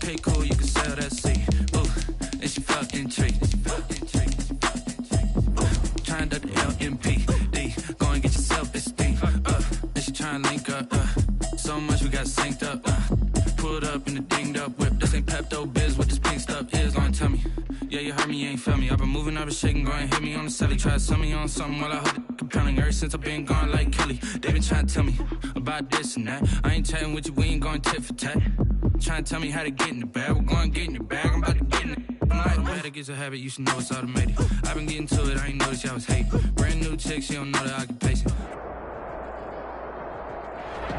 Okay, cool, you can sell that seat. Ooh, and she fucking treat. Trying to LMPD. Go and get your self-esteem. And she trying to link up. So much we got synced up. Pulled up in the dinged up whip. This ain't Pepto Biz. What this pink stuff is. Don't tell me. Yeah, you heard me, you ain't felt me. I've been moving, I've been shaking, go and hit me on the celly. Try to sell me on something while I hold it compelling. Ever since I've been gone like Kelly, they been trying to tell me about this and that. I ain't chatting with you, we ain't going tit for tat. Trying to tell me how to get in the bag. We're going to get in the bag, I'm about to get in it. I'm like, better get a habit, you should know it's automated. I've been getting to it, I ain't noticed y'all was hating. Brand new chick, she don't know the occupation.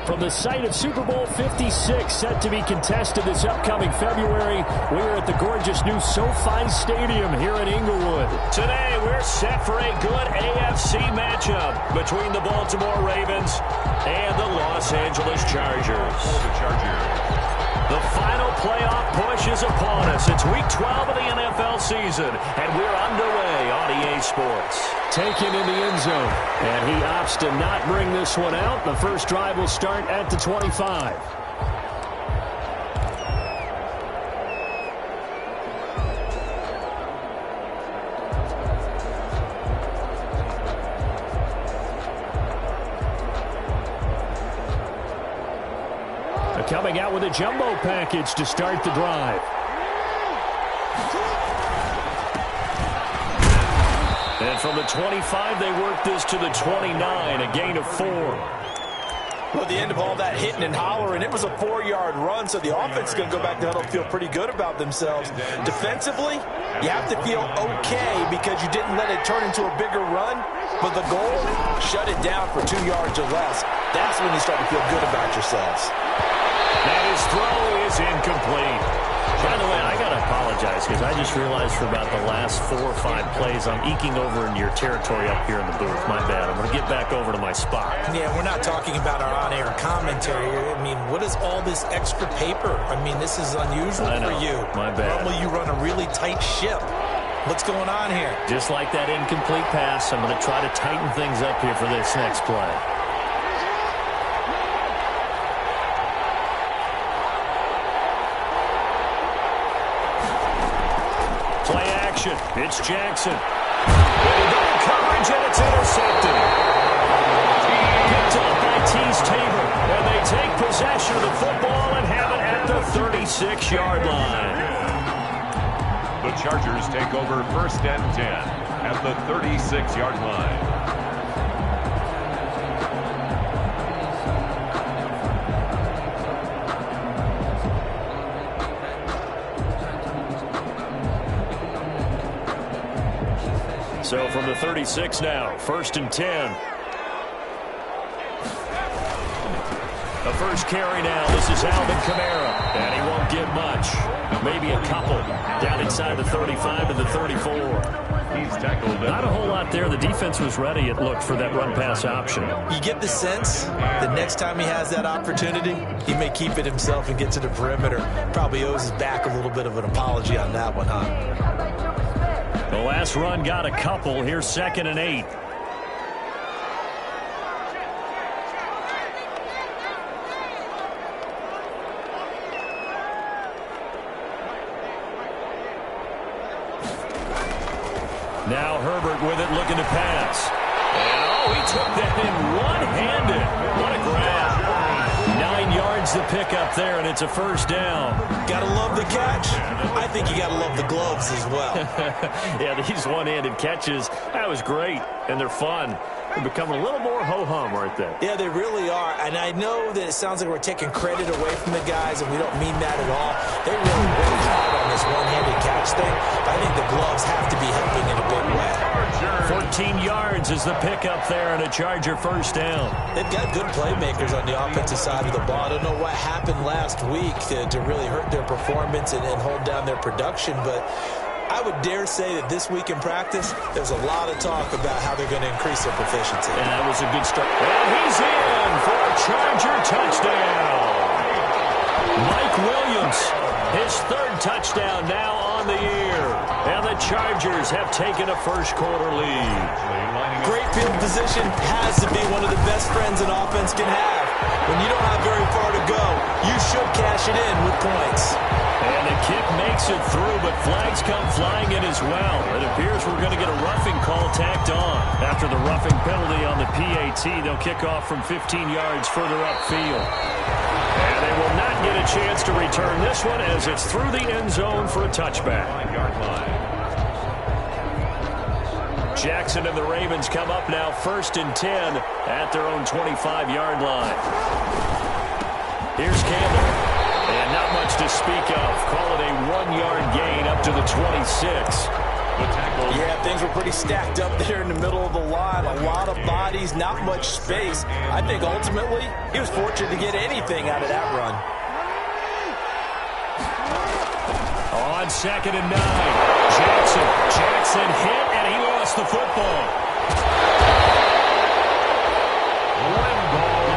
From the site of Super Bowl 56, set to be contested this upcoming February, we're at the gorgeous new SoFi Stadium here in Inglewood. Today, we're set for a good AFC matchup between the Baltimore Ravens and the Los Angeles Chargers. The final playoff push is upon us. It's Week 12 of the NFL season, and we're underway on EA Sports. Taken in the end zone, and he opts to not bring this one out. The first drive will start at the 25. Coming out with a jumbo package to start the drive. And from the 25, they work this to the 29, a gain of 4. Well, at the end of all that hitting and hollering, it was a 4-yard run, so the offense is going to go back to huddle and feel pretty good about themselves. Defensively, you have to feel okay because you didn't let it turn into a bigger run, but the goal, shut it down for 2 yards or less. That's when you start to feel good about yourselves. And his throw is incomplete. By the way, I got to apologize because I just realized for about the last 4 or 5 plays, I'm eking over into your territory up here in the booth. My bad. I'm going to get back over to my spot. Yeah, we're not talking about our on-air commentary. I mean, what is all this extra paper? I mean, this is unusual for you. My bad. Normally you run a really tight ship. What's going on here? Just like that incomplete pass, I'm going to try to tighten things up here for this next play. Play action. It's Jackson. Double coverage, and it's intercepted. Picked up by Tease Tabor. And they take possession of the football and have it at the 36-yard line. The Chargers take over 1st and 10 at the 36-yard line. So from the 36 now, 1st and 10. The first carry now, this is Alvin Kamara, and he won't get much. Maybe a couple down inside the 35 to the 34. He's tackled. Not a whole lot there. The defense was ready, it looked, for that run-pass option. You get the sense the next time he has that opportunity, he may keep it himself and get to the perimeter. Probably owes his back a little bit of an apology on that one, huh? The last run got a couple. Here's 2nd and 8. Now Herbert with it, looking to pass. And, he took that in one-handed. What a grab. 9 yards the pickup there, and it's a 1st down. Gotta love the catch. I think you gotta love the gloves as well. Yeah, these one-handed catches, that was great, and they're fun. They're becoming a little more ho-hum, aren't they? Yeah, they really are. And I know that it sounds like we're taking credit away from the guys, and we don't mean that at all. They really worked hard on this one-handed catch thing. I think the gloves have to be helping in a big way. 14 yards is the pickup there, and a Charger 1st down. They've got good playmakers on the offensive side of the ball. I don't know what happened last week to really hurt their performance and hold down their production, but I would dare say that this week in practice, there's a lot of talk about how they're going to increase their proficiency. And that was a good start. And he's in for a Charger touchdown. Mike Williams, his 3rd touchdown now on the year. And the Chargers have taken a first-quarter lead. Great field position has to be one of the best friends an offense can have. When you don't have very far to go, you should cash it in with points. And makes it through, but flags come flying in as well. It appears we're going to get a roughing call tacked on. After the roughing penalty on the PAT, they'll kick off from 15 yards further upfield. And they will not get a chance to return this one as it's through the end zone for a touchback. Jackson and the Ravens come up now 1st and 10 at their own 25-yard line. Here's Campbell. And not much to speak of. Call it a 1-yard gain up to the 26. Yeah, things were pretty stacked up there in the middle of the line. A lot of bodies, not much space. I think ultimately he was fortunate to get anything out of that run. On 2nd and 9. Jackson hit, and he lost the football.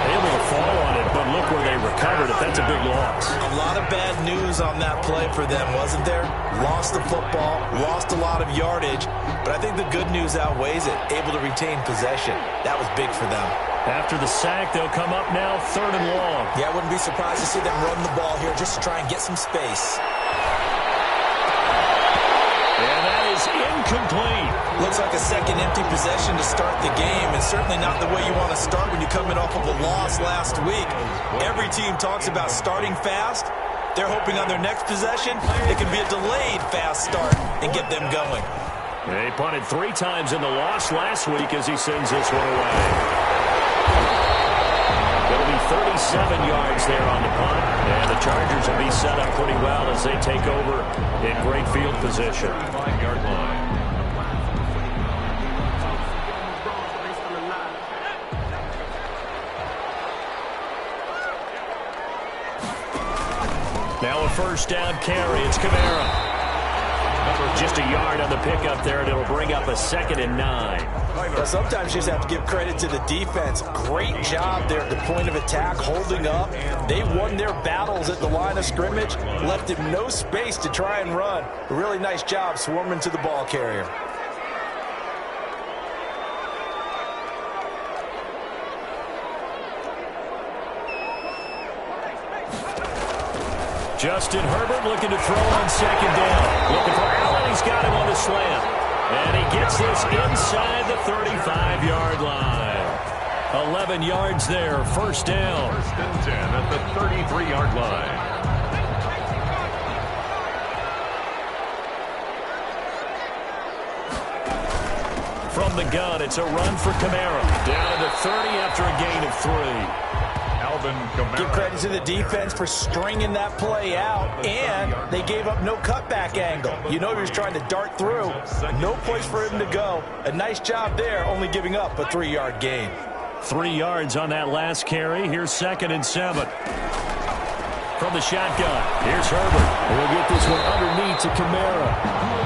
Able to fall on it, but look where they recovered it. That's a big loss. A lot of bad news on that play for them, wasn't there? Lost the football, lost a lot of yardage, but I think the good news outweighs it. Able to retain possession. That was big for them. After the sack, they'll come up now 3rd and long. Yeah, I wouldn't be surprised to see them run the ball here just to try and get some space. And that is incomplete. Looks like a second empty possession to start the game, and certainly not the way you want to start when you're coming off of a loss last week. Every team talks about starting fast. They're hoping on their next possession it can be a delayed fast start and get them going. They punted 3 times in the loss last week as he sends this one away. It'll be 37 yards there on the punt, and the Chargers will be set up pretty well as they take over in great field position. 5-yard line. Now a first down carry. It's Kamara. Just a yard on the pickup there, and it'll bring up a 2nd and 9. Well, sometimes you just have to give credit to the defense. Great job there at the point of attack, holding up. They won their battles at the line of scrimmage, left him no space to try and run. A really nice job swarming to the ball carrier. Justin Herbert looking to throw on 2nd down. Looking for Allen. He's got him on the slant. And he gets this inside the 35-yard line. 11 yards there. 1st down. 1st and 10 at the 33-yard line. From the gun, it's a run for Kamara. Down to the 30 after a gain of 3. Give credit to the defense for stringing that play out, and they gave up no cutback angle. You know he was trying to dart through. No place for him to go. A nice job there, only giving up a 3-yard gain. 3 yards on that last carry. Here's 2nd and 7. From the shotgun, here's Herbert. He'll get this one underneath to Kamara.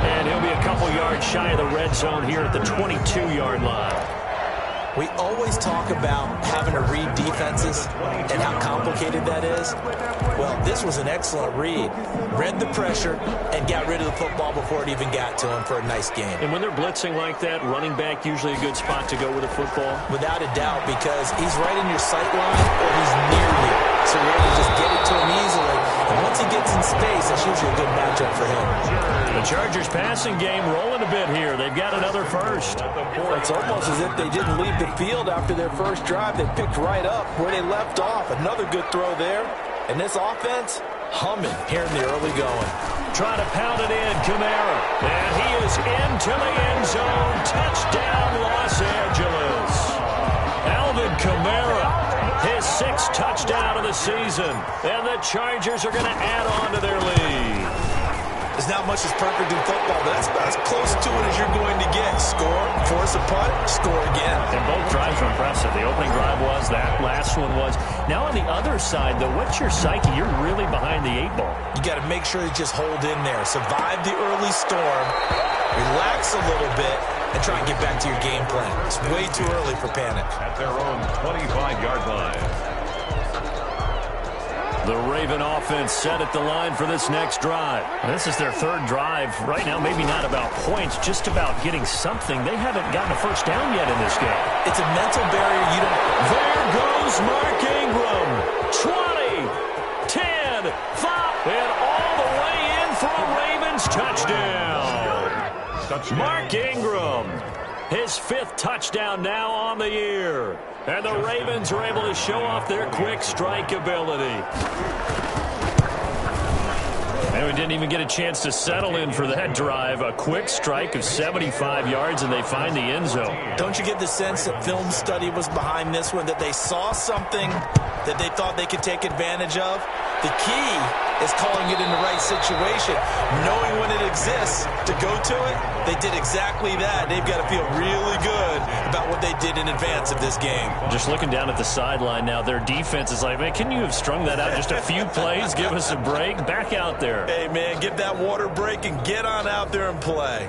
And he'll be a couple yards shy of the red zone here at the 22-yard line. We always talk about having to read defenses and how complicated that is. Well, this was an excellent read. Read the pressure and got rid of the football before it even got to him for a nice game. And when they're blitzing like that, running back usually a good spot to go with the football? Without a doubt, because he's right in your sight line or he's near you. So you're able to just get it to him easily. And once he gets in space, that's usually a good matchup for him. The Chargers passing game rolling a bit here. They've got another first. It's almost as if they didn't leave the field after their first drive. They picked right up where they left off. Another good throw there. And this offense, humming here in the early going. Trying to pound it in, Kamara. And he is into the end zone. Touchdown, Los Angeles. Alvin Kamara, his 6th touchdown of the season. And the Chargers are going to add on to their lead. There's not much that's perfect in football, but that's about as close to it as you're going to get. Score, force a punt, score again. And both drives were impressive. The opening drive was, that last one was. Now on the other side, though, what's your psyche? You're really behind the 8 ball. You got to make sure you just hold in there. Survive the early storm, relax a little bit, and try and get back to your game plan. It's way too early for panic. At their own 25-yard line. The Raven offense set at the line for this next drive. This is their 3rd drive. Right now, maybe not about points, just about getting something. They haven't gotten a first down yet in this game. It's a mental barrier you don't... There goes Mark Ingram. 20, 10, 5, and all the way in for a Raven Ravens touchdown. Mark Ingram, his 5th touchdown now on the year. And the Ravens are able to show off their quick strike ability. And we didn't even get a chance to settle in for that drive. A quick strike of 75 yards, and they find the end zone. Don't you get the sense that film study was behind this one, that they saw something that they thought they could take advantage of? The key is calling it in the right situation, knowing when it exists to go to it. They did exactly that. They've got to feel really good about what they did in advance of this game. Just looking down at the sideline now, their defense is like, man, can you have strung that out just a few plays? Give us a break. Back out there. Hey, man, give that water break and get on out there and play.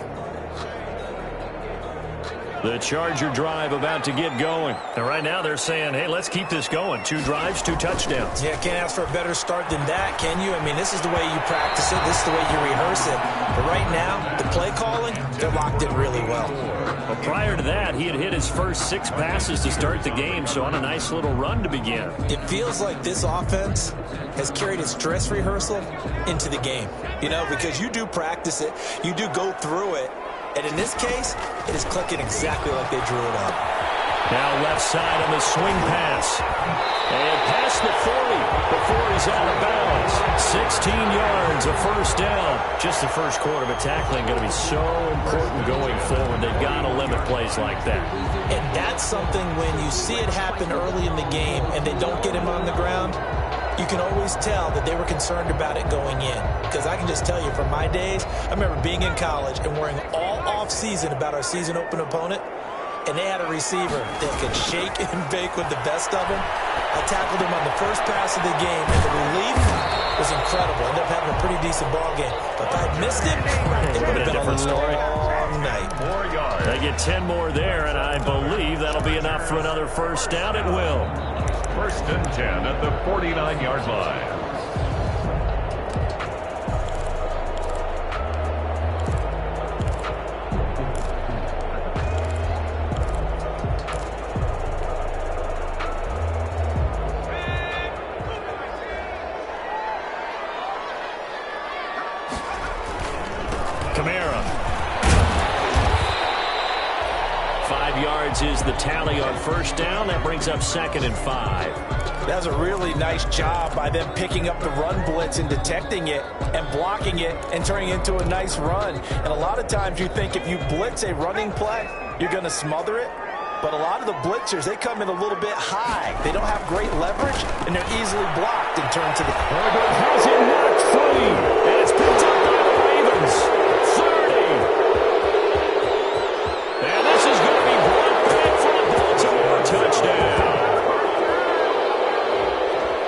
The Charger drive about to get going. And right now they're saying, hey, let's keep this going. 2 drives, 2 touchdowns. Yeah, can't ask for a better start than that, can you? I mean, this is the way you practice it. This is the way you rehearse it. But right now, the play calling, they're locked in really well. Well, prior to that, he had hit his first 6 passes to start the game, so on a nice little run to begin. It feels like this offense has carried its dress rehearsal into the game. You know, because you do practice it. You do go through it. And in this case, it is clicking exactly like they drew it up. Now left side on the swing pass. And past the 40 before he's out of bounds. 16 yards, a first down. Just the first quarter, but tackling going to be so important going forward. They've got to limit plays like that. And that's something when you see it happen early in the game and they don't get him on the ground, you can always tell that they were concerned about it going in. Because I can just tell you from my days, I remember being in college and worrying all off-season about our season open opponent, and they had a receiver that could shake and bake with the best of them. I tackled him on the first pass of the game, and the relief was incredible. Ended up having a pretty decent ball game. But if I had missed him, it would have been a different story. Night. 4 yards. They get 10 more there, and I believe that'll be enough for another first down. It will. 1st and 10 at the 49-yard line. Is the tally on first down. That brings up 2nd and 5. That was a really nice job by them picking up the run blitz and detecting it and blocking it and turning it into a nice run. And a lot of times you think if you blitz a running play, you're going to smother it. But a lot of the blitzers, they come in a little bit high. They don't have great leverage, and they're easily blocked and turned to the... Herbert has it knocked free, and it's picked up by the Ravens. 30. And this is going to be brought back for a Baltimore touchdown.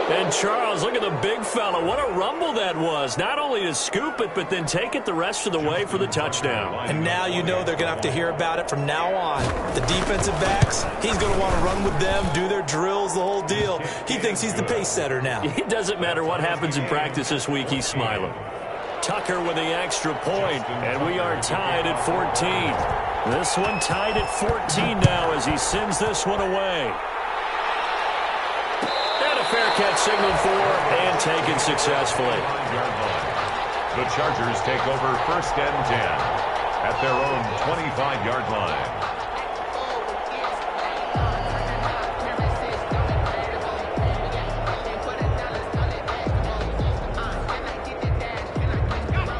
And Charles, look at the big fella. What a rumble that was. Not only to scoop it, but then take it the rest of the way for the touchdown. And now you know they're going to have to hear about it from now on. The defensive backs, he's going to want to run with them, do their drills, the whole deal. He thinks he's the pace setter now. It doesn't matter what happens in practice this week, he's smiling. Tucker with the extra point, and we are tied at 14. This one tied at 14 now as he sends this one away. Fair catch signaled for and taken successfully. The Chargers take over 1st and 10 at their own 25-yard line.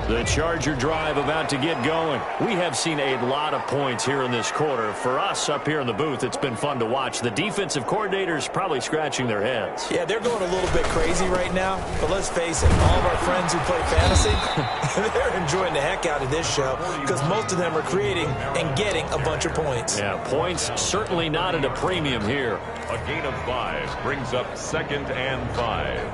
The Charger drive about to get going. We have seen a lot of points here in this quarter. For us up here in the booth, it's been fun to watch. The defensive coordinators probably scratching their heads. Yeah, they're going a little bit crazy right now. But let's face it, all of our friends who play fantasy, they're enjoying the heck out of this show because most of them are creating and getting a bunch of points. Yeah, points certainly not at a premium here. A gain of 5 brings up 2nd and 5.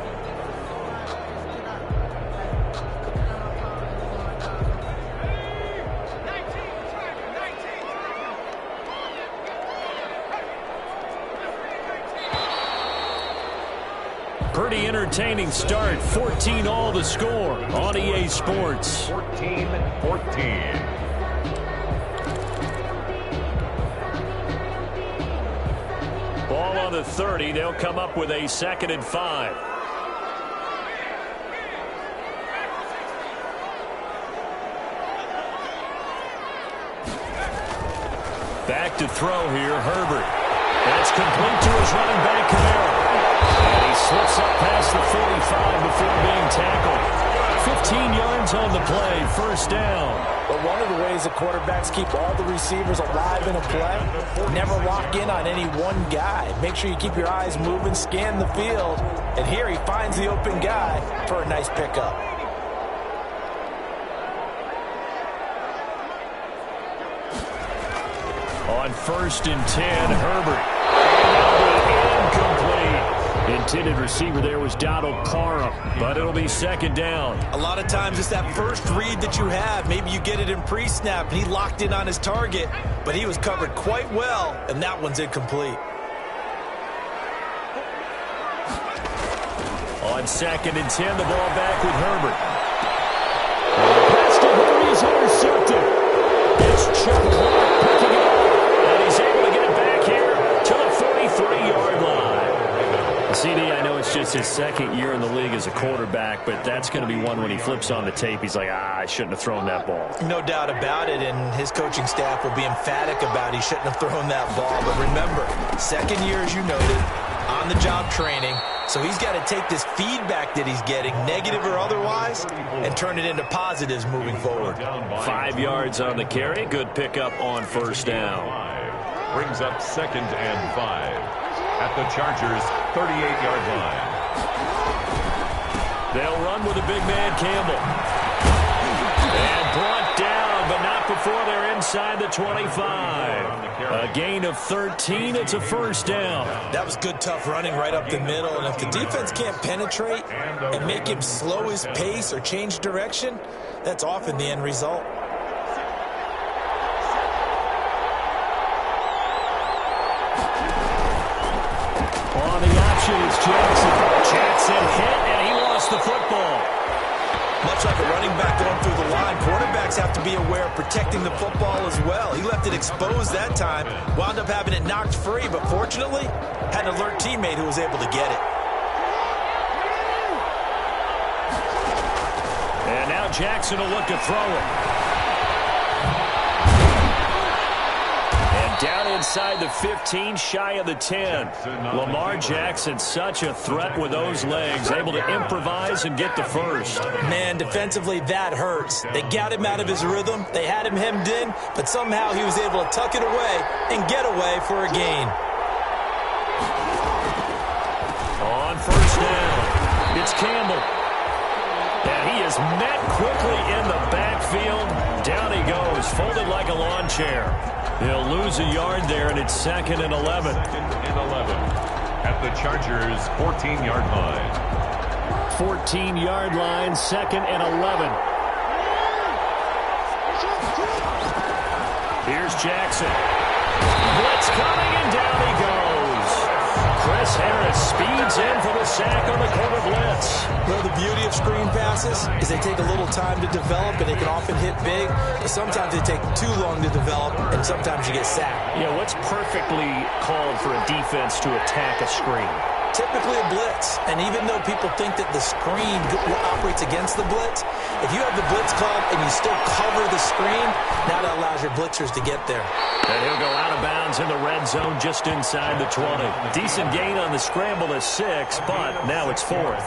Pretty entertaining start. 14 all the score on EA Sports. 14-14. Ball on the 30. They'll come up with a 2nd and 5. Back to throw here, Herbert. That's complete to his running back, Kamara. And he slips up past the 45 before being tackled. 15 yards on the play, first down. But one of the ways the quarterbacks keep all the receivers alive in a play, never lock in on any one guy. Make sure you keep your eyes moving, scan the field. And here he finds the open guy for a nice pickup. On 1st and 10, Herbert. Incomplete. Intended receiver there was Donald Parham, but it'll be second down. A lot of times it's that first read that you have. Maybe you get it in pre-snap, and he locked in on his target, but he was covered quite well, and that one's incomplete. On 2nd and 10, the ball back with Herbert. Pass to Herbert, he's intercepted. It's Chuck Clark picking it up, and he's able to get it back here to the 43-yard line. CD, I know it's just his second year in the league as a quarterback, but that's going to be one when he flips on the tape. He's like, I shouldn't have thrown that ball. No doubt about it, and his coaching staff will be emphatic about he shouldn't have thrown that ball. But remember, second year, as you noted, on-the-job training, so he's got to take this feedback that he's getting, negative or otherwise, and turn it into positives moving forward. 5 yards on the carry. Good pickup on first down. Brings up 2nd and 5. At the Chargers' 38-yard line. They'll run with a big man, Campbell. And brought down, but not before they're inside the 25. A gain of 13. It's a first down. That was good, tough running right up the middle. And if the defense can't penetrate and make him slow his pace or change direction, that's often the end result. It's Jackson hit, and he lost the football. Much like a running back going through the line, quarterbacks have to be aware of protecting the football as well. He left it exposed that time, wound up having it knocked free, but fortunately, had an alert teammate who was able to get it. And now Jackson will look to throw it. Down inside the 15, shy of the 10. Lamar Jackson, such a threat with those legs, able to improvise and get the first. Man, defensively, that hurts. They got him out of his rhythm. They had him hemmed in, but somehow he was able to tuck it away and get away for a gain. On first down, it's Campbell. And he is met quickly in the backfield. Down he goes, folded like a lawn chair. He'll lose a yard there, and it's 2nd and 11. 2nd and 11 at the Chargers' 14-yard line. 14-yard line, 2nd and 11. Here's Jackson. Blitz coming, and down he goes. Chris Harris speeds in for the sack on the corner blitz. Well, the beauty of screen passes is they take a little time to develop, and they can often hit big, but sometimes they take too long to develop, and sometimes you get sacked. Yeah, what's perfectly called for a defense to attack a screen? Typically a blitz, and even though people think that the screen operates against the blitz, if you have the blitz called and you still cover the screen, now that allows your blitzers to get there. And he'll go out of bounds in the red zone just inside the 20. Decent gain on the scramble to 6, but now it's 4th.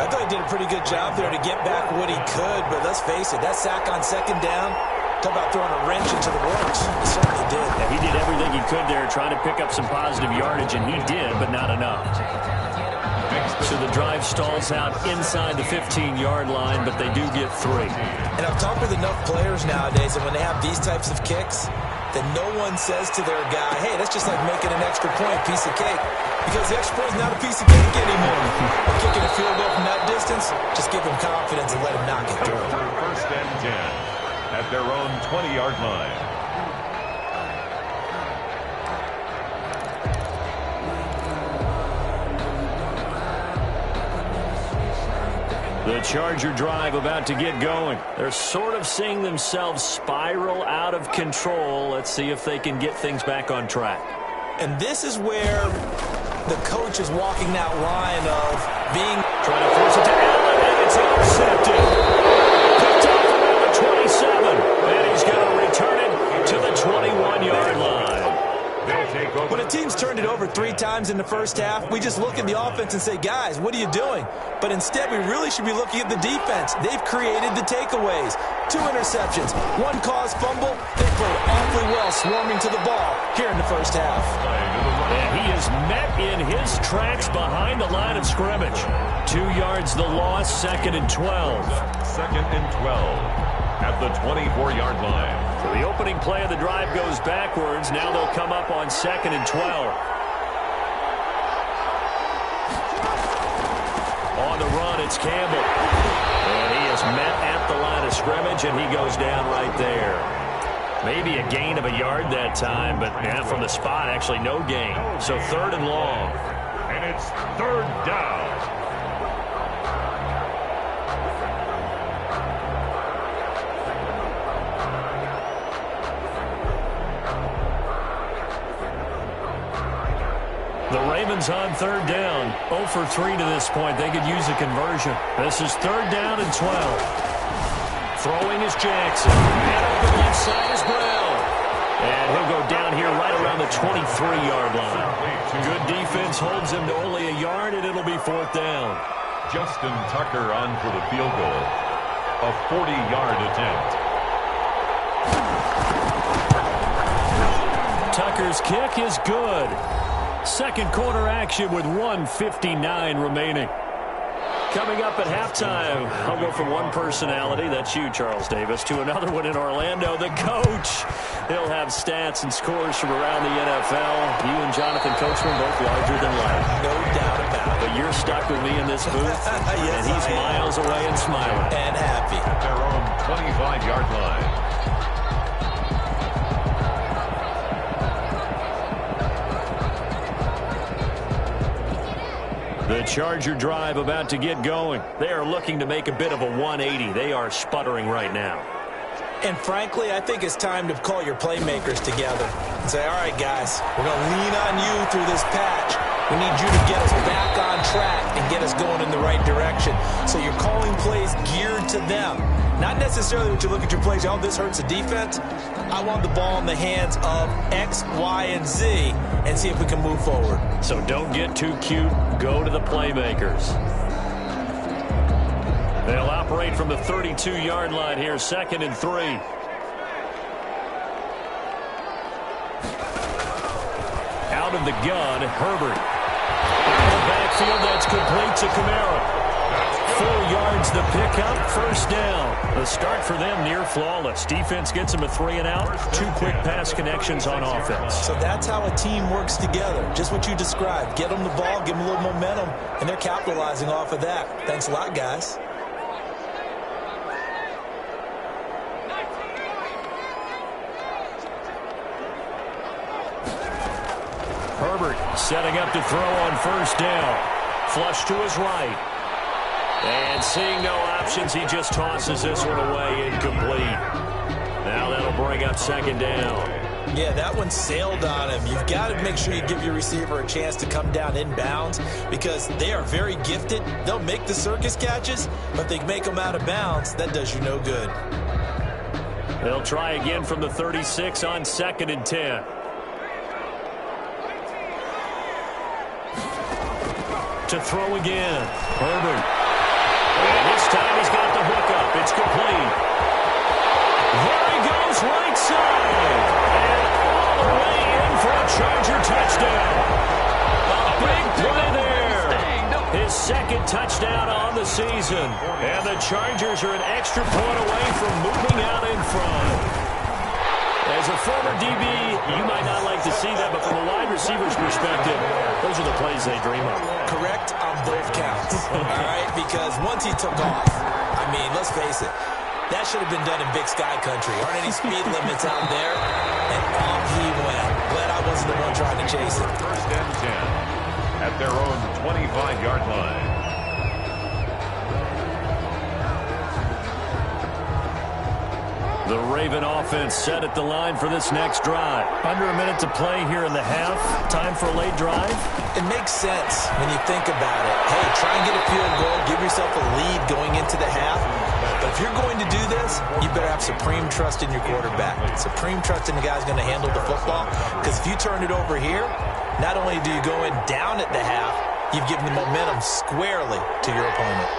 I thought he did a pretty good job there to get back what he could, but let's face it, that sack on 2nd down, talk about throwing a wrench into the works. He certainly did. Yeah, he did everything he could there, trying to pick up some positive yardage, and he did, but not enough. So the drive stalls out inside the 15-yard line, but they do get 3. And I've talked with enough players nowadays, and when they have these types of kicks, then no one says to their guy, hey, that's just like making an extra point, piece of cake. Because the extra point is not a piece of cake anymore. Or kicking a field goal from that distance, just give him confidence and let him knock it through. 1st and 10 at their own 20-yard line. The Charger drive about to get going. They're sort of seeing themselves spiral out of control. Let's see if they can get things back on track. And this is where the coach is walking that line of being... Trying to force it to Allen, and it's intercepted. Picked off around the 27. And he's going to return it to the 21-yard line. times in the first half, we just look at the offense and say, guys, what are you doing? But instead, we really should be looking at the defense. They've created the takeaways. 2 interceptions, 1 caused fumble. They played awfully well swarming to the ball here in the first half. And he is met in his tracks behind the line of scrimmage. 2 yards the loss, 2nd and 12. 2nd and 12 at the 24-yard line. So the opening play of the drive goes backwards. Now they'll come up on 2nd and 12. On the run, it's Campbell. And he is met at the line of scrimmage, and he goes down right there. Maybe a gain of a yard that time, but from the spot, actually no gain. So 3rd and long. And it's 3rd down. The Ravens on 3rd down. 0 for 3 to this point. They could use a conversion. This is 3rd down and 12. Throwing is Jackson. And over the left side is Brown. And he'll go down here right around the 23-yard line. Good defense holds him to only a yard, and it'll be 4th down. Justin Tucker on for the field goal. A 40-yard attempt. Tucker's kick is good. Second quarter action with 1:59 remaining. Coming up at halftime, I'll go from one personality, that's you, Charles Davis, to another one in Orlando, the coach. He'll have stats and scores from around the NFL. You and Jonathan Coachman both larger than life. No doubt about it. But you're stuck with me in this booth, yes, and he's miles away and smiling. And happy. At their own 25-yard line. The Charger drive about to get going. They are looking to make a bit of a 180. They are sputtering right now. And frankly, I think it's time to call your playmakers together and say, all right, guys, we're going to lean on you through this patch. We need you to get us back on track and get us going in the right direction. So you're calling plays geared to them. Not necessarily what you look at your plays, oh, this hurts the defense. I want the ball in the hands of X, Y, and Z and see if we can move forward. So don't get too cute. Go to the playmakers. They'll operate from the 32-yard line here, 2nd and 3. Out of the gun, Herbert. In the backfield, that's complete to Kamara. 4 yards the pickup, 1st down. The start for them near flawless. Defense gets them a 3 and out. 2 quick pass connections on offense. So that's how a team works together. Just what you described. Get them the ball, give them a little momentum, and they're capitalizing off of that. Thanks a lot, guys. Herbert setting up to throw on 1st down. Flush to his right. And seeing no options, he just tosses this one away, incomplete. Now that'll bring up 2nd down. Yeah, that one sailed on him. You've got to make sure you give your receiver a chance to come down inbounds because they are very gifted. They'll make the circus catches, but they make them out of bounds. That does you no good. They'll try again from the 36 on 2nd and 10. To throw again, Herbert. And this time he's got the hook up. It's complete. There he goes, right side. And all the way in for a Charger touchdown. A big play there. His 2nd touchdown on the season. And the Chargers are an extra point away from moving out in front. As a former DB, you might not like to see that, but from a wide receiver's perspective, those are the plays they dream of. Correct on both counts, all right? Because once he took off, I mean, let's face it, that should have been done in Big Sky Country. Aren't any speed limits out there? And off he went. Glad I wasn't the one trying to chase him. 1st and 10 at their own 25-yard line. The Raven offense set at the line for this next drive. Under a minute to play here in the half. Time for a late drive. It makes sense when you think about it. Hey, try and get a field goal. Give yourself a lead going into the half. But if you're going to do this, you better have supreme trust in your quarterback. Supreme trust in the guy who's going to handle the football. Because if you turn it over here, Not only do you go in down at the half, you've given the momentum squarely to your opponent.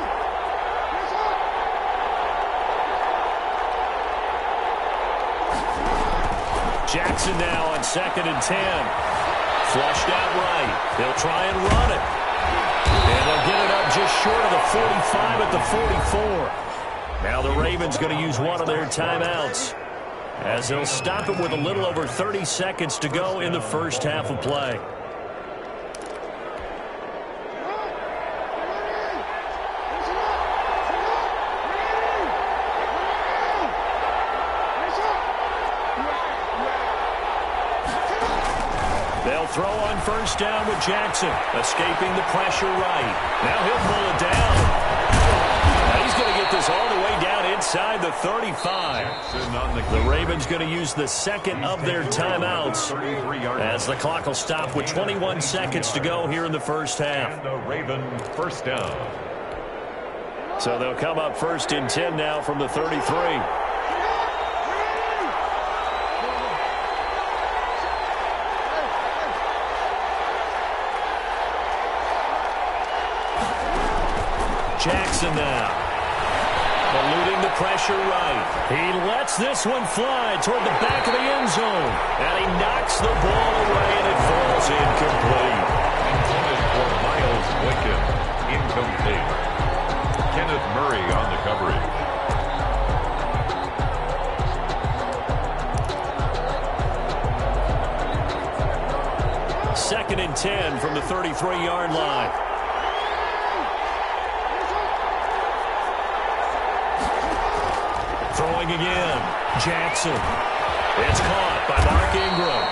Jackson now on 2nd and 10. Flushed out right. They'll try and run it. And they'll get it up just short of the 45 at the 44. Now the Ravens going to use one of their timeouts, as they'll stop it with a little over 30 seconds to go in the first half of play. They'll throw on 1st down with Jackson, escaping the pressure right. Now he'll pull it down. Now he's going to get this all the way down inside the 35. The Ravens going to use the second of their timeouts, as the clock will stop with 21 seconds to go here in the first half. And the Raven 1st down. So they'll come up 1st and 10 now from the 33. Jackson now, eluding the pressure right. He lets this one fly toward the back of the end zone, and he knocks the ball away, and it falls incomplete. Intended for Miles Boykin, incomplete. Kenneth Murray on the coverage. Second and 10 from the 33-yard line. Throwing again, Jackson. It's caught by Mark Ingram.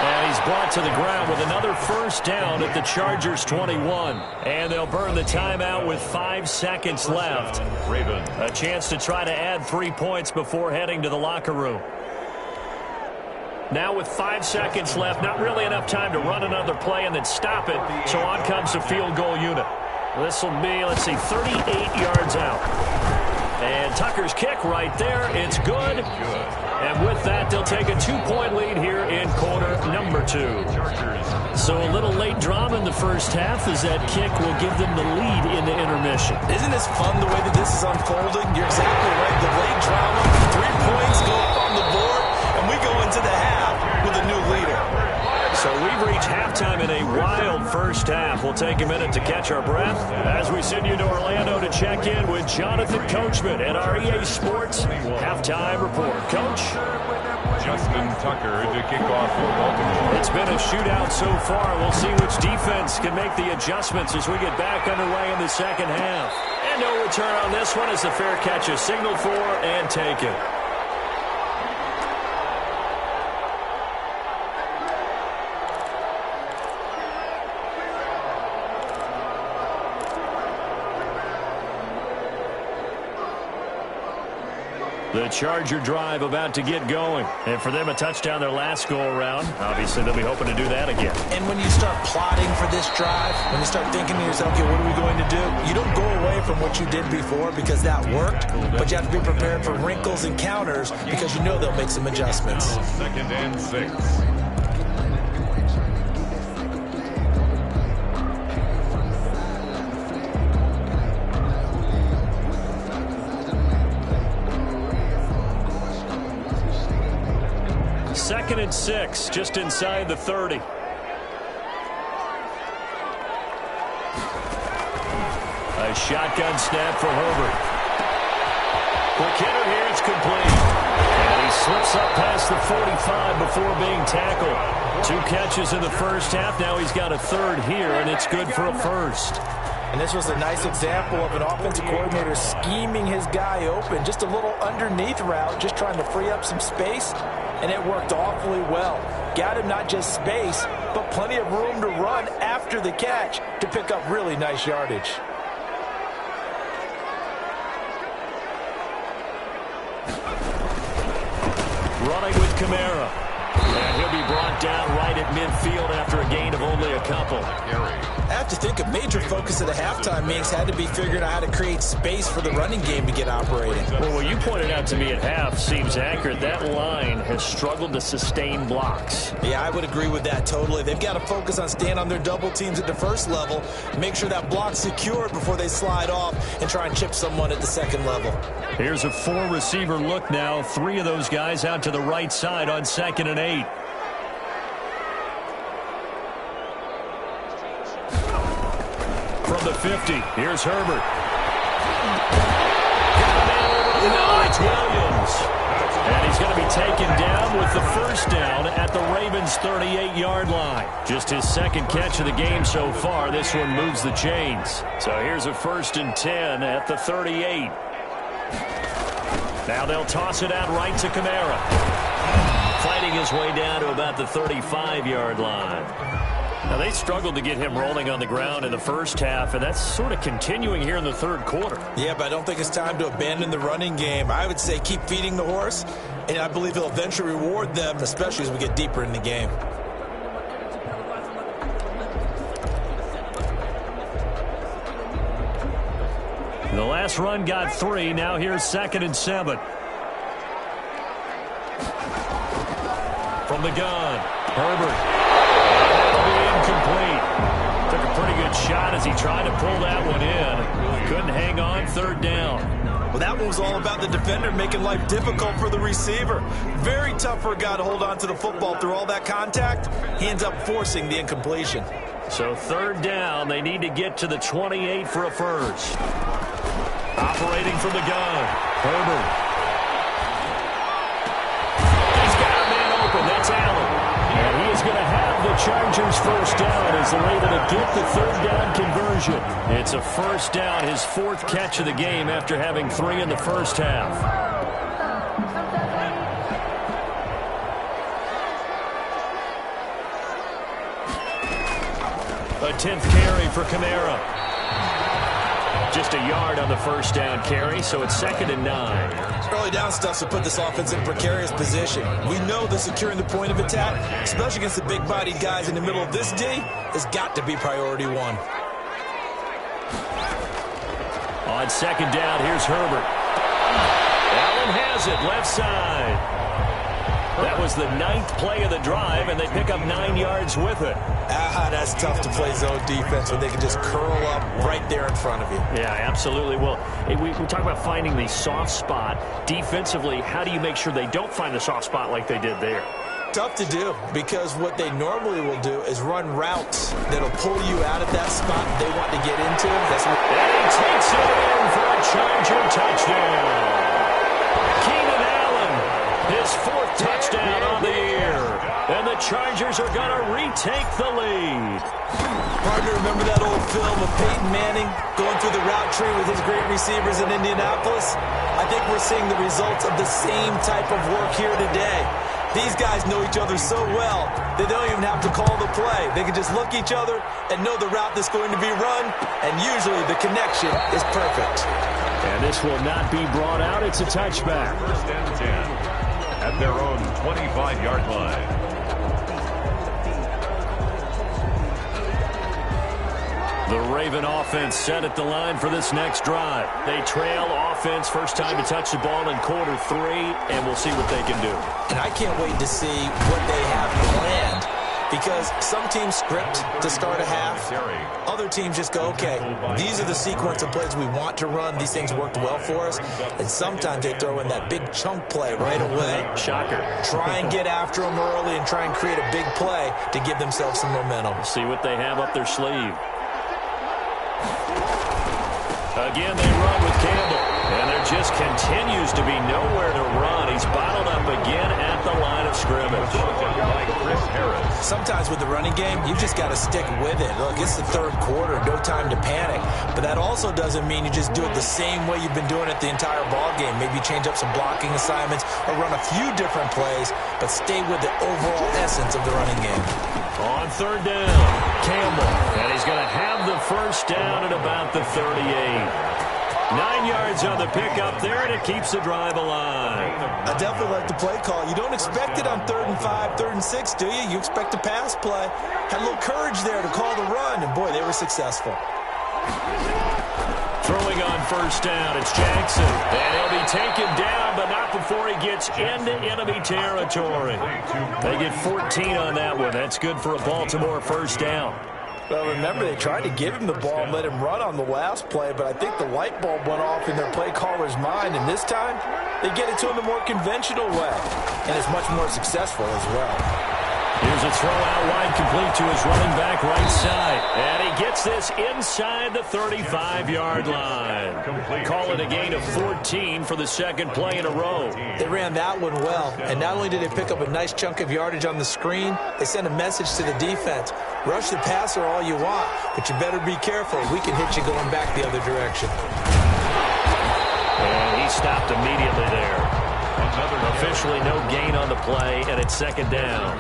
And he's brought to the ground with another 1st down at the Chargers' 21. And they'll burn the timeout with 5 seconds left. A chance to try to add 3 points before heading to the locker room. Now with 5 seconds left, not really enough time to run another play and then stop it. So on comes the field goal unit. This will be, 38 yards out. And Tucker's kick right there. It's good. And with that, they'll take a 2-point lead here in quarter number 2. So a little late drama in the first half, as that kick will give them the lead in the intermission. Isn't this fun the way that this is unfolding? You're exactly right. The late drama, 3 points go up on the board, and we go into the half with a new leader. So we've reached halftime in a wild first half. We'll take a minute to catch our breath as we send you to Orlando to check in with Jonathan Coachman at our EA Sports Halftime Report. Coach? Justin Tucker to kick off for Baltimore. It's been a shootout so far. We'll see which defense can make the adjustments as we get back underway in the second half. And no return on this one as the fair catch is signaled for and taken. The Charger drive about to get going. And for them, a touchdown their last go-around. Obviously, they'll be hoping to do that again. And when you start plotting for this drive, when you start thinking to yourself, okay, what are we going to do? You don't go away from what you did before because that worked, but you have to be prepared for wrinkles and counters because you know they'll make some adjustments. 2nd and 6. Second and 6, just inside the 30. A shotgun snap for Herbert. Quick hitter here, it's complete. And he slips up past the 45 before being tackled. 2 catches in the first half. Now he's got a 3rd here, and it's good for a 1st. And this was a nice example of an offensive coordinator scheming his guy open. Just a little underneath route, just trying to free up some space. And it worked awfully well. Got him not just space, but plenty of room to run after the catch to pick up really nice yardage. Running with Kamara. And he'll be brought down right at midfield after a gain of only a couple. I have to think a major focus at the halftime meetings had to be figuring out how to create space for the running game to get operating. Well, what you pointed out to me at half seems accurate. That line has struggled to sustain blocks. Yeah, I would agree with that totally. They've got to focus on staying on their double teams at the first level, make sure that block's secured before they slide off and try and chip someone at the second level. Here's a 4-receiver look now. 3 of those guys out to the right side on 2nd and 8. From the 50, here's Herbert. No, it's Williams. And he's going to be taken down with the first down at the Ravens' 38-yard line. Just his second catch of the game so far. This one moves the chains. So here's a 1st and 10 at the 38. Now they'll toss it out right to Kamara. Fighting his way down to about the 35-yard line. Now, they struggled to get him rolling on the ground in the first half, and that's sort of continuing here in the third quarter. Yeah, but I don't think it's time to abandon the running game. I would say keep feeding the horse, and I believe he'll eventually reward them, especially as we get deeper in the game. The last run got 3. Now here's 2nd and 7. From the gun, Herbert. Incomplete. Took a pretty good shot as he tried to pull that one in. Couldn't hang on. 3rd down. Well, that one was all about the defender making life difficult for the receiver. Very tough for a guy to hold on to the football through all that contact. He ends up forcing the incompletion. So 3rd down. They need to get to the 28 for a first. Operating from the gun, Herbert. He's got a man open. That's Allen. And he is going to have the Chargers first down as they're able to get the 3rd down conversion. It's a first down, his 4th catch of the game after having 3 in the first half. A 10th carry for Kamara. Just a yard on the first down carry, so it's 2nd and 9. Early down stuff to put this offense in precarious position. We know that securing the point of attack, especially against the big-bodied guys in the middle of this D, has got to be priority 1. On 2nd down, here's Herbert. Allen has it, left side. That was the 9th play of the drive, and they pick up 9 yards with it. That's tough to play zone defense when they can just curl up right there in front of you. Yeah, absolutely. Well, we talk about finding the soft spot. Defensively, how do you make sure they don't find the soft spot like they did there? Tough to do, because what they normally will do is run routes that'll pull you out of that spot they want to get into. That's what and he takes it in for a Charger touchdown. Keenan Allen, his 4th touchdown on the year. And the Chargers are going to retake the lead. Hard to remember that old film of Peyton Manning going through the route tree with his great receivers in Indianapolis. I think we're seeing the results of the same type of work here today. These guys know each other so well that they don't even have to call the play. They can just look at each other and know the route that's going to be run, and usually the connection is perfect. And this will not be brought out. It's a touchback. 1st and 10 at their own 25-yard line. The Raven offense set at the line for this next drive. They trail offense, first time to touch the ball in quarter 3, and we'll see what they can do. And I can't wait to see what they have planned, because some teams script to start a half. Other teams just go, okay, these are the sequence of plays we want to run. These things worked well for us. And sometimes they throw in that big chunk play right away. Shocker. Try and get after them early and try and create a big play to give themselves some momentum. See what they have up their sleeve. Again, they run with Campbell. And there just continues to be nowhere to run. He's bottled up again at the line of scrimmage. Sometimes with the running game, you've just got to stick with it. Look, it's the third quarter, no time to panic. But that also doesn't mean you just do it the same way you've been doing it the entire ball game. Maybe change up some blocking assignments or run a few different plays, but stay with the overall essence of the running game. On 3rd down, Campbell. And he's going to have the first down at about the 38. 9 yards on the pickup there, and it keeps the drive alive. I definitely like the play call. You don't expect it on 3rd and 5, 3rd and 6, do you? You expect a pass play. Had a little courage there to call the run, and boy, they were successful. Throwing on 1st down, it's Jackson. And he'll be taken down, but not before he gets into enemy territory. They get 14 on that one. That's good for a Baltimore 1st down. Well, remember, they tried to give him the ball and let him run on the last play, but I think the light bulb went off in their play caller's mind, and this time, they get it to him the more conventional way, and it's much more successful as well. Here's a throw out wide, complete to his running back right side. And he gets this inside the 35-yard line. Call it a gain of 14 for the 2nd play in a row. They ran that one well, and not only did they pick up a nice chunk of yardage on the screen, they sent a message to the defense. Rush the passer all you want, but you better be careful. We can hit you going back the other direction. And he stopped immediately there. Officially no gain on the play, and it's 2nd down.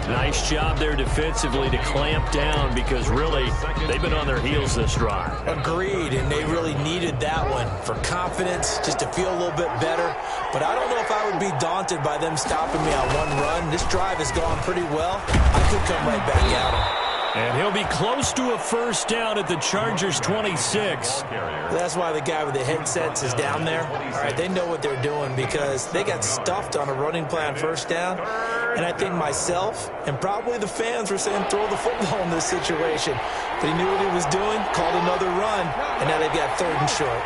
Nice job there defensively to clamp down because really they've been on their heels this drive. Agreed, and they really needed that one for confidence, just to feel a little bit better. But I don't know if I would be daunted by them stopping me on one run. This drive has gone pretty well. I could come right back at them. And he'll be close to a 1st down at the Chargers' 26. That's why the guy with the headsets is down there. All right, they know what they're doing because they got stuffed on a running play on 1st down. And I think myself and probably the fans were saying throw the football in this situation. But he knew what he was doing, called another run, and now they've got 3rd and short.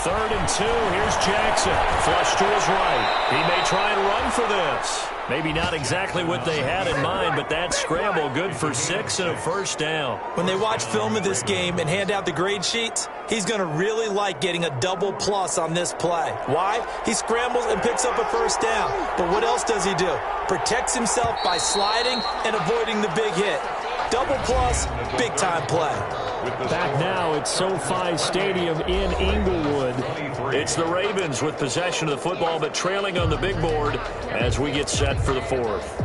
Third and 2, here's Jackson. Flush to his right. He may try and run for this. Maybe not exactly what they had in mind, but that scramble good for 6 and a 1st down. When they watch film of this game and hand out the grade sheets, he's going to really like getting a double plus on this play. Why? He scrambles and picks up a 1st down. But what else does he do? Protects himself by sliding and avoiding the big hit. Double plus, big-time play. Back now at SoFi Stadium in Inglewood. It's the Ravens with possession of the football, but trailing on the big board as we get set for the 4th.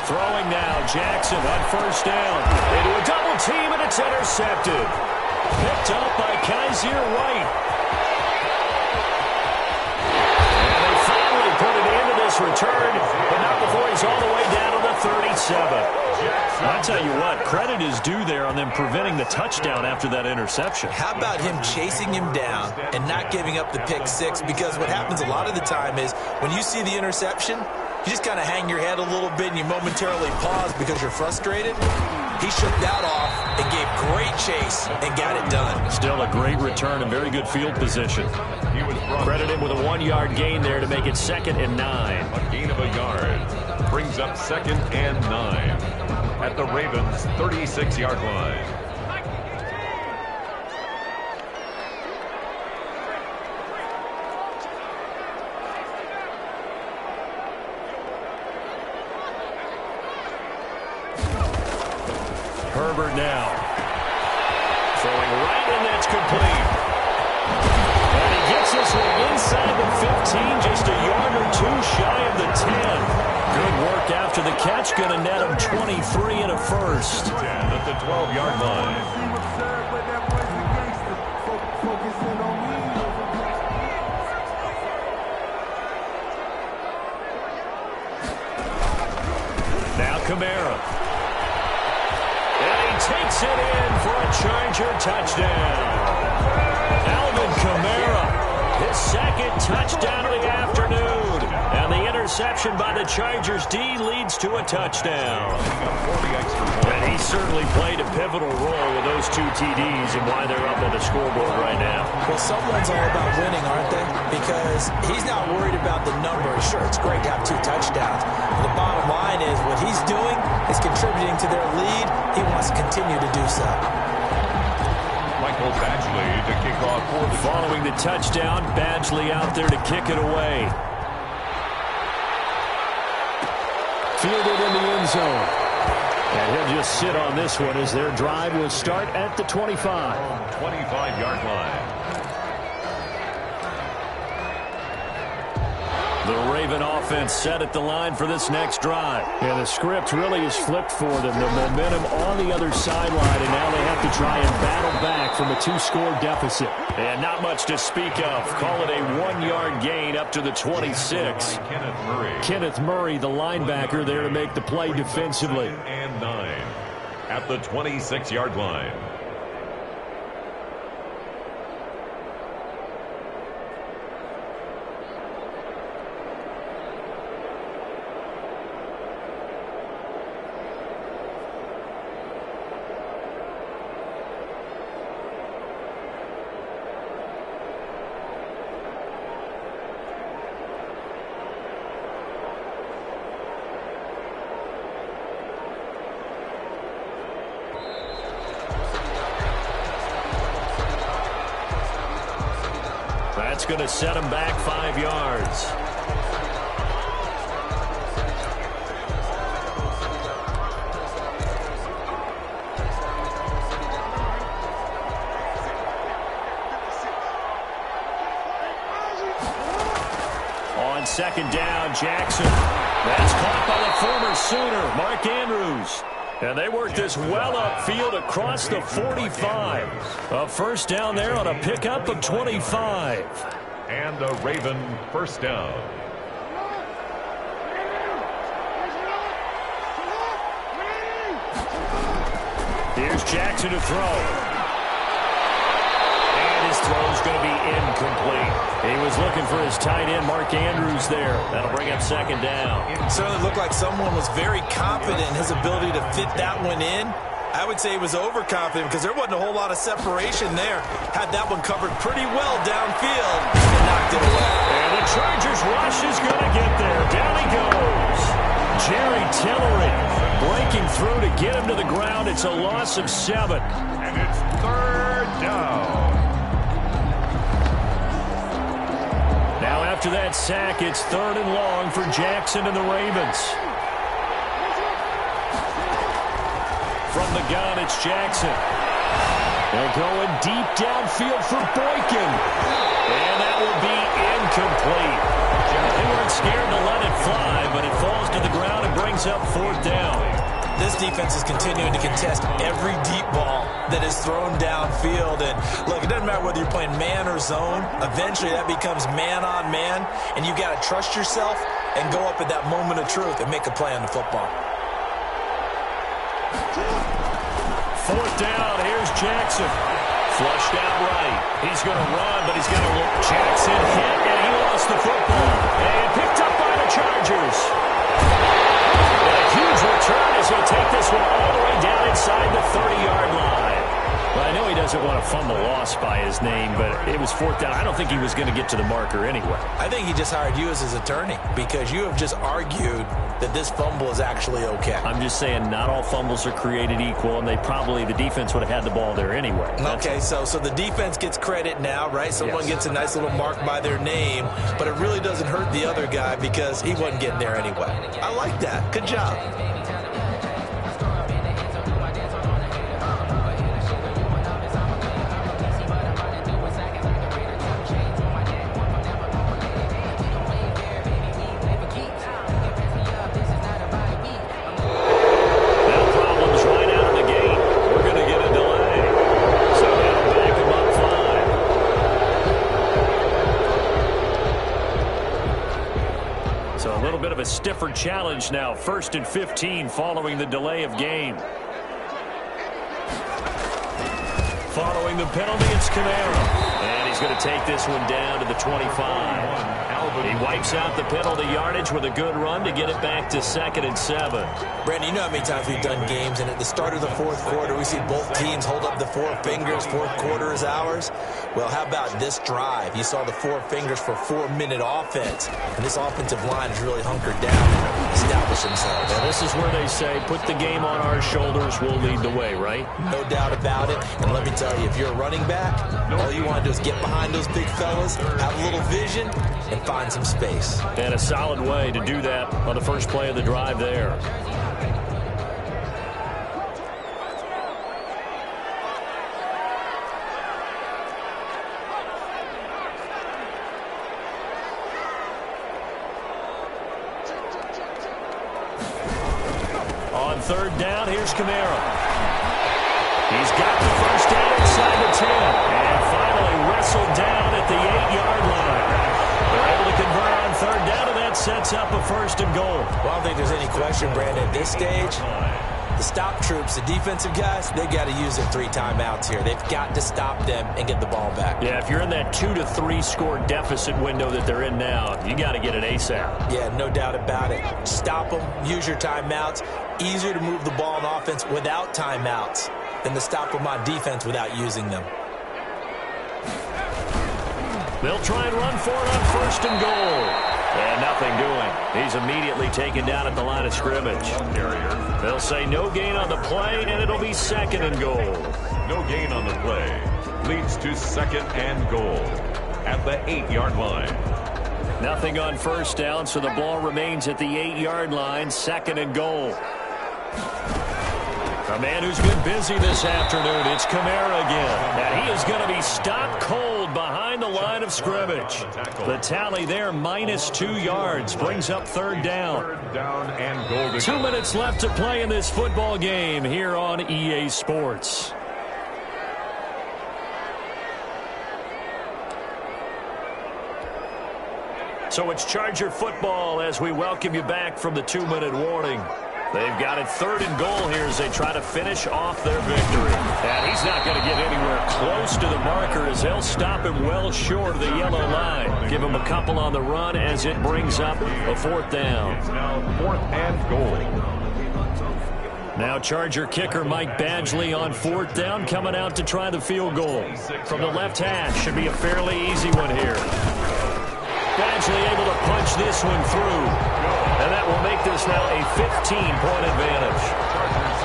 Throwing now, Jackson on 1st down. Into a double team, and it's intercepted. Picked up by Kaiser White. And they finally put it into this return, but not before he's all the way down to the 37. I'll tell you what, credit is due there on them preventing the touchdown after that interception. How about him chasing him down and not giving up the pick 6? Because what happens a lot of the time is when you see the interception, you just kind of hang your head a little bit and you momentarily pause because you're frustrated. He shook that off and gave great chase and got it done. Still a great return and very good field position. Credit him with a 1-yard gain there to make it 2nd and 9. A gain of a yard brings up 2nd and 9 at the Ravens' 36-yard line. Herbert now. Throwing right, and that's complete. And he gets this one inside the 15, just a yard or 2 shy of the 10. Good work after the catch, going to net him 23 and a 1st. 10 at the 12-yard line. Now Kamara. And he takes it in for a Charger touchdown. Alvin Kamara, his 2nd touchdown of the afternoon. And the interception by the Chargers D leads to a touchdown. And he certainly played a pivotal role with those 2 TDs and why they're up on the scoreboard right now. Well, someone's all about winning, aren't they? Because he's not worried about the numbers. Sure, it's great to have 2 touchdowns. The bottom line is what he's doing is contributing to their lead. He wants to continue to do so. Michael Badgley to kick off for the Following the touchdown, Badgley out there to kick it away. fielded in the end zone. And he'll just sit on this one as their drive will start at the 25. 25-yard line. The Raven offense set at the line for this next drive. Yeah, the script really is flipped for them. The momentum on the other sideline, and now they have to try and battle back from a 2-score deficit. And not much to speak of. Call it a 1-yard gain up to the 26. Kenneth Murray, the linebacker, there to make the play defensively. And 9 at the 26-yard line. That's going to set him back 5 yards. On second down, Jackson. That's caught by the former Sooner, Mark Andrews. And they work this well upfield across the 45. A first down there on a pickup of 25. And a Raven first down. Here's Jackson to throw. And his throw's going to be incomplete. He was looking for his tight end, Mark Andrews, there. That'll bring up second down. It certainly looked like someone was very confident in his ability to fit that one in. I would say he was overconfident because there wasn't a whole lot of separation there. Had that one covered pretty well downfield and knocked it away. And the Chargers rush is going to get there. Down he goes. Jerry Tillery breaking through to get him to the ground. It's a loss of 7. And it's third down. Now after that sack, it's 3rd and long for Jackson and the Ravens. From the gun, it's Jackson. They're going deep downfield for Boykin. And that will be incomplete. They weren't scared to let it fly, but it falls to the ground and brings up 4th down. This defense is continuing to contest every deep ball that is thrown downfield. And look, it doesn't matter whether you're playing man or zone. Eventually that becomes man on man. And you got to trust yourself and go up at that moment of truth and make a play on the football. 4th down, here's Jackson. Flushed out right. He's going to run, but he's got to look. Jackson hit, and he lost the football. And picked up by the Chargers. And a huge return as he'll take this one all the way down inside the 30-yard line. Well, I know he doesn't want to fumble loss by his name, but it was 4th down. I don't think he was going to get to the marker anyway. I think he just hired you as his attorney because you have just argued that this fumble is actually okay. I'm just saying not all fumbles are created equal, and the defense would have had the ball there anyway. Okay, so the defense gets credit now, right? Someone gets a nice little mark by their name, but it really doesn't hurt the other guy because he wasn't getting there anyway. I like that. Good job. A stiffer challenge now. 1st and 15 following the delay of game. Following the penalty, it's Kamara. And he's going to take this one down to the 25. He wipes out the penalty yardage with a good run to get it back to 2nd and 7. Brandon, you know how many times we've done games, and at the start of the 4th quarter, we see both teams hold up the 4 fingers. 4th quarter is ours. Well, how about this drive? You saw the 4 fingers for 4-minute offense. And this offensive line is really hunkered down and established themselves. And this is where they say, put the game on our shoulders, we'll lead the way, right? No doubt about it. And let me tell you, if you're a running back, all you want to do is get behind those big fellas, have a little vision, and find some space. And a solid way to do that on the first play of the drive there. On third down, here's Kamara. He's got the first down inside the 10. And finally wrestled down at the 8-yard line. They're able to convert on third down, and that sets up a first and goal. Well, I don't think there's any question, Brandon, at this stage. The stop troops, the defensive guys, they got to use their 3 timeouts here. They've got to stop them and get the ball back. Yeah, if you're in that 2 to 3 score deficit window that they're in now, you got to get it ASAP. Yeah, no doubt about it. Stop them, use your timeouts. Easier to move the ball on offense without timeouts than to stop them on defense without using them. They'll try and run for it on first and goal. And nothing doing. He's immediately taken down at the line of scrimmage. They'll say no gain on the play, and it'll be second and goal. No gain on the play. Leads to second and goal at the 8-yard line. Nothing on first down, so the ball remains at the 8-yard line, second and goal. A man who's been busy this afternoon, it's Kamara again. And he is going to be stopped cold behind the line of scrimmage. The tally there, -2 yards, brings up third down. Third down and goal. 2 minutes left to play in this football game here on EA Sports. So it's Charger football as we welcome you back from the 2-minute warning. They've got it third and goal here as they try to finish off their victory. And he's not going to get anywhere close to the marker as they'll stop him well short of the yellow line. Give him a couple on the run as it brings up a fourth down. It's now 4th and goal. Now Charger kicker Mike Badgley on fourth down, coming out to try the field goal. From the left hash, should be a fairly easy one here. Badgley able to punch this one through. And that will make this now a 15-point advantage.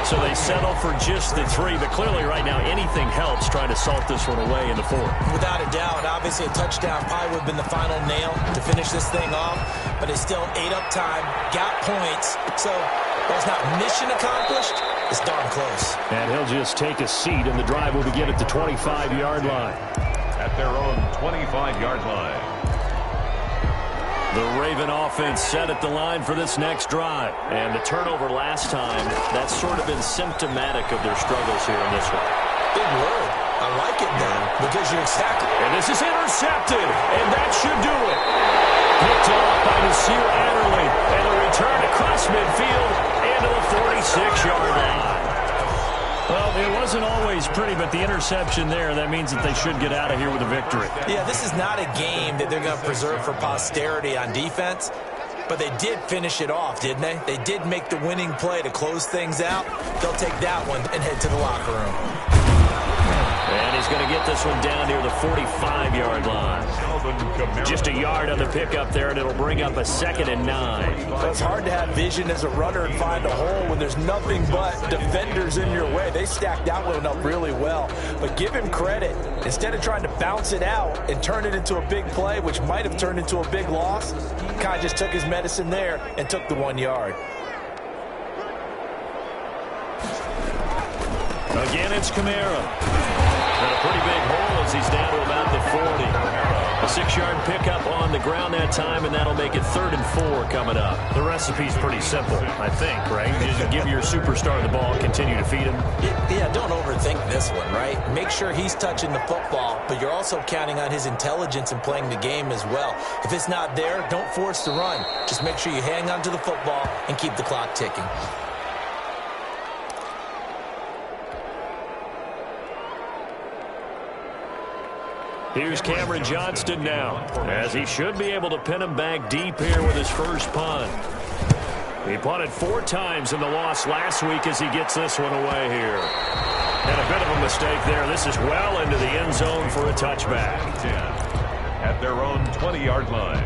So they settle for just the 3, but clearly right now anything helps trying to salt this one away in the 4th. Without a doubt, obviously a touchdown probably would have been the final nail to finish this thing off, but it's still ate up time, got points, so while it's not mission accomplished, it's darn close. And he'll just take a seat, and the drive will begin at the 25-yard line. At their own 25-yard line. The Raven offense set at the line for this next drive. And the turnover last time, that's sort of been symptomatic of their struggles here in this one. Big word. I like it now because you're exactly. And this is intercepted, and that should do it. Picked off by Nasir Adderley, and the return across midfield into the 46-yard line. Well, it wasn't always pretty, but the interception there, that means that they should get out of here with a victory. Yeah, this is not a game that they're going to preserve for posterity on defense, but they did finish it off, didn't they? They did make the winning play to close things out. They'll take that one and head to the locker room. And he's going to get this one down near the 45-yard line. Just a yard on the pickup there, and it'll bring up a 2nd and 9. Well, it's hard to have vision as a runner and find a hole when there's nothing but defenders in your way. They stacked that one up really well. But give him credit. Instead of trying to bounce it out and turn it into a big play, which might have turned into a big loss, kind of just took his medicine there and took the 1 yard. Again, it's Kamara. And a pretty big hole as he's down to about the 40. A 6-yard pickup on the ground that time, and that'll make it 3rd and 4 coming up. The recipe's pretty simple, I think, right? Just give your superstar the ball, continue to feed him. Yeah, don't overthink this one, right? Make sure he's touching the football, but you're also counting on his intelligence in playing the game as well. If it's not there, don't force the run. Just make sure you hang on to the football and keep the clock ticking. Here's Cameron Johnston now, as he should be able to pin him back deep here with his first punt. He punted 4 times in the loss last week as he gets this one away here. And a bit of a mistake there. This is well into the end zone for a touchback. At their own 20-yard line.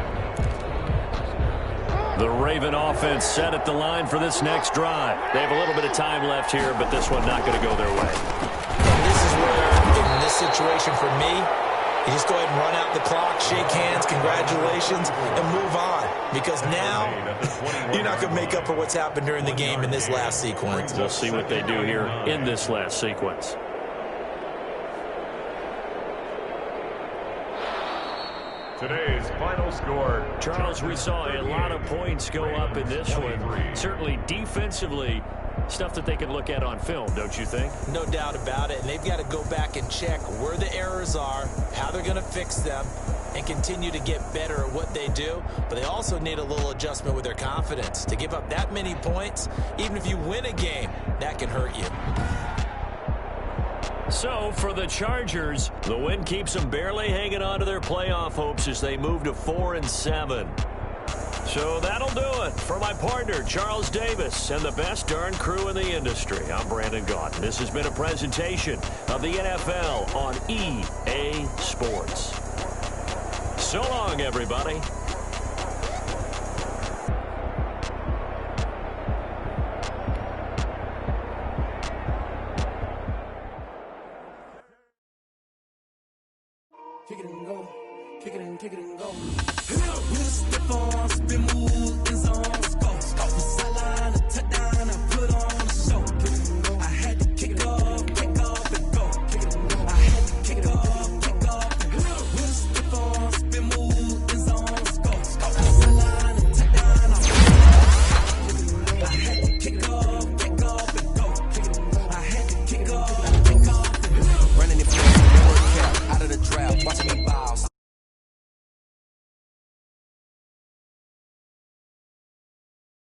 The Raven offense set at the line for this next drive. They have a little bit of time left here, but this one not going to go their way. And this is where, in this situation for me, You just go ahead and run out the clock, shake hands, congratulations, and move on. Because now you're not going to make up for what's happened during the game in this last sequence. We'll see what they do here in this last sequence. Today's final score. Charles, we saw a lot of points go up in this one. Certainly defensively, stuff that they can look at on film, don't you think? No doubt about it. And they've got to go back and check where the errors are, how they're going to fix them, and continue to get better at what they do. But they also need a little adjustment with their confidence. To give up that many points, even if you win a game, that can hurt you. So, for the Chargers, the win keeps them barely hanging on to their playoff hopes as they move to 4-7. So that'll do it for my partner, Charles Davis, and the best darn crew in the industry. I'm Brandon Gaudin. This has been a presentation of the NFL on EA Sports. So long, everybody. Kick it and go. Kick it and go. With a stiff arm, spin move in zones, go.